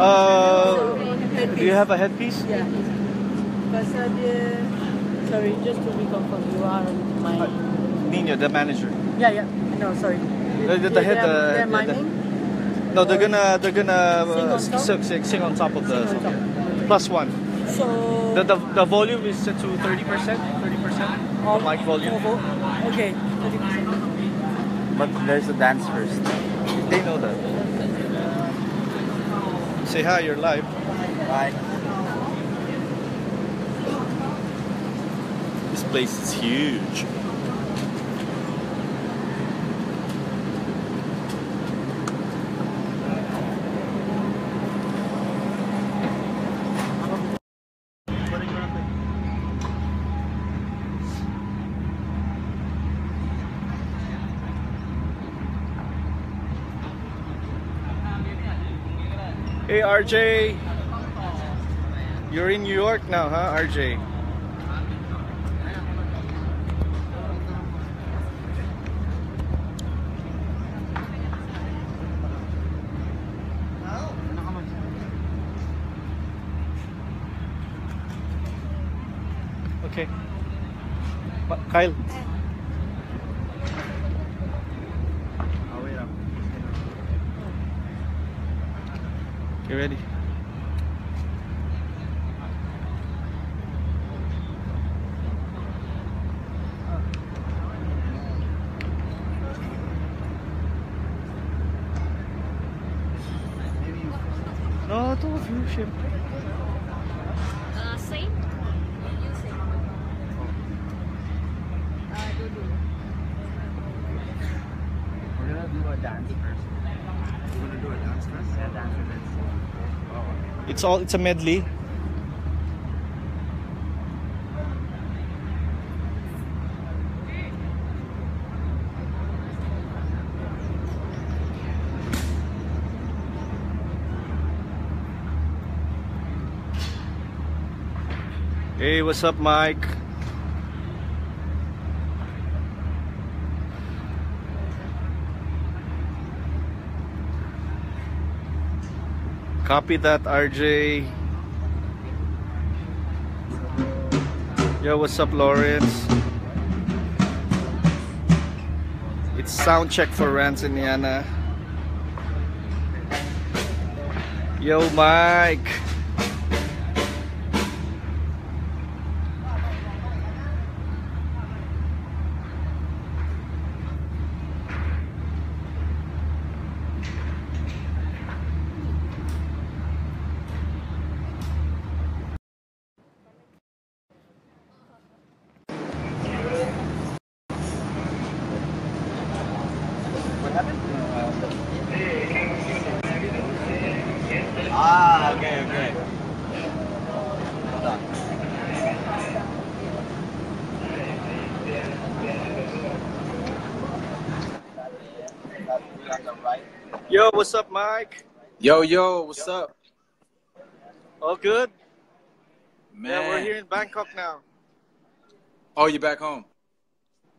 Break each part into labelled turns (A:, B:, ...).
A: Do you have a headpiece?
B: Yeah. Pasal dia, sorry, just to reconfirm, you are my...
A: Nina, the manager.
B: Yeah. No, sorry. They're miming?
A: No, they're gonna
B: sing on top?
A: sing on top of the
B: Sing on top.
A: plus one.
B: So
A: The volume is set to 30%. 30% of mic volume.
B: Okay, 30%.
C: But there's a dance first.
A: They know that. Say hi, you're live.
C: Bye.
A: This place is huge. Hey RJ, you're in New York now, huh, RJ? Okay. Kyle. You ready? No, two of you, syempre.
D: Same? You same.
C: We're gonna do a dance first. We're gonna do a dance first? Yeah, dance first.
A: It's a medley. Hey, what's up, Mike? Copy that, RJ. Yo, what's up, Lawrence? It's sound check for Ranz and Niana. Yo, Mike.
C: Okay. Hold on.
A: Yo, what's up, Mike?
E: Yo, what's up?
A: All good?
E: Man.
A: Yeah, we're here in Bangkok now.
E: Oh, you back home?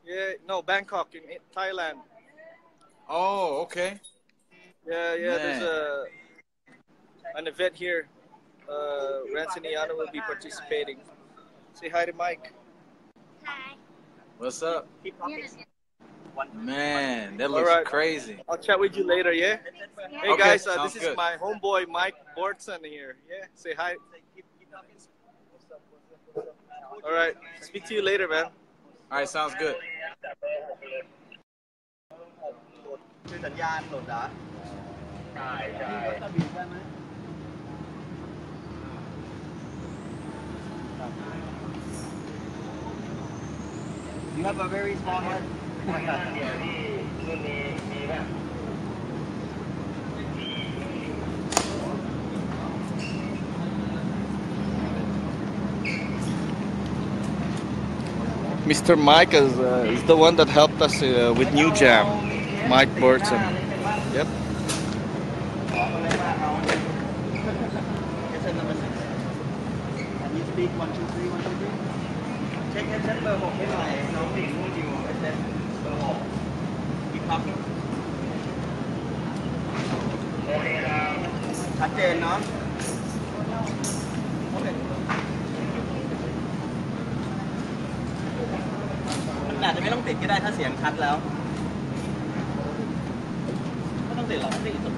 A: Yeah, no, Bangkok in Thailand.
E: Oh, okay.
A: Yeah,
E: Man.
A: there's an event here. Ranz and Niana will be participating. Say hi to Mike.
D: Hi.
E: What's up? Man, that
A: All
E: looks
A: right.
E: crazy.
A: I'll chat with you later, yeah? Hey
E: Okay,
A: guys,
E: sounds
A: this is
E: good.
A: my homeboy Mike Bortson here. Yeah, say hi. All right, speak to you later, man.
E: All right, sounds good.
C: คือสัญญาณหลุดเหรอใช่ You have a very small head.
A: Mr. Mike is the one that helped us with New Jam. Mike Bortson. Yep.
C: Can you speak 1, 2, 3, 1, 2, 3? เช็คเบอร์ 6ให้หน่อยน้องหลิงนู่นอยู่เบอร์ 6 Keep talking โอเคครับ ชัดเจนเนาะมันอาจจะไม่ต้องติดก็ได้ถ้าเสียงชัดแล้วไม่ต้องติดหรอกติดสุด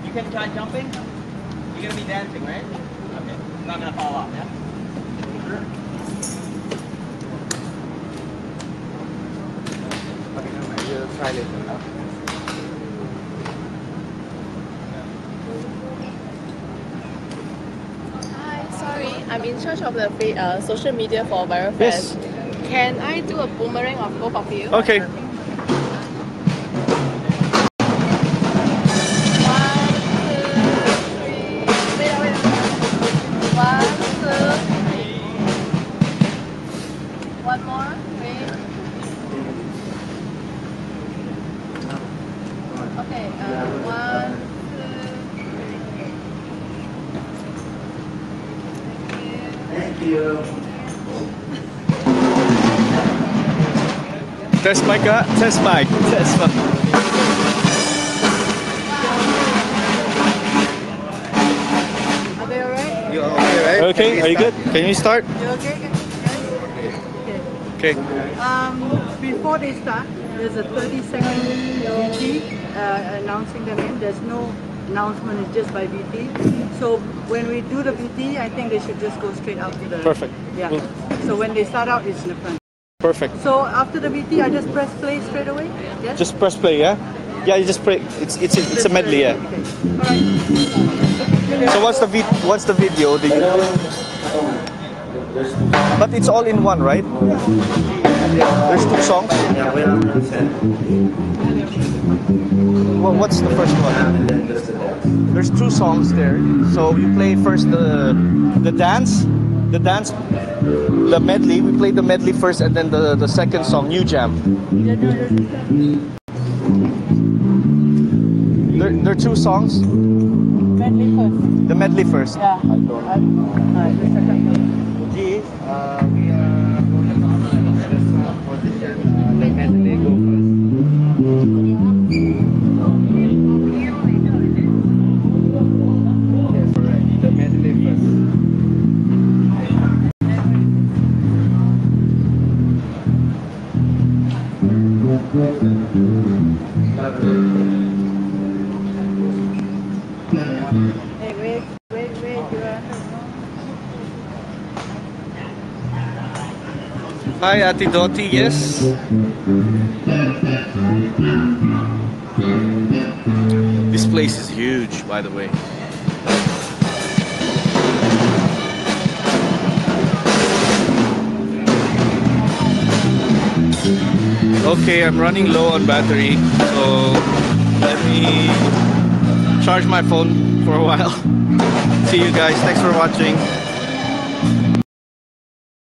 C: You can try jumping. You're gonna be dancing, right? Okay. Not gonna fall off, yeah? Okay, never mind. We'll try later.
B: Hi, sorry. I'm in charge of the social media for Viral
A: Yes.
B: Fest. Can I do a boomerang of both of you?
A: Okay.
B: One more, three. Okay, one, two.
A: Test mic, test mic, test mic.
B: Are they alright?
C: You okay, right?
A: Okay, are you good? Can you start?
B: You okay?
A: Okay.
B: Before they start, there's a 30-second VT announcing the name. There's no announcement, it's just by VT. So when we do the VT, I think they should just go straight out to the...
A: Perfect.
B: Yeah.
A: Well-
B: So when they start out, it's in the front.
A: Perfect.
B: So after the VT, I just press play straight away? Yes?
A: Just press play, yeah? Yeah, you just play. It's a medley, yeah.
B: Okay. Alright.
A: So what's the video? But it's all in one, right? There's two songs. Well, what's the first one? There's two songs there. So you play first the dance, the medley. We play the medley first, and then the second song, New Jam. There are two songs.
B: Medley first.
A: The medley first.
B: Yeah. Alright, the second.
C: We are going to position the medley go first. The medley first.
B: Hey, wait, you are...
A: Hi, Ati Doti, yes. This place is huge, by the way. Okay, I'm running low on battery, so let me charge my phone for a while. See you guys. Thanks for watching.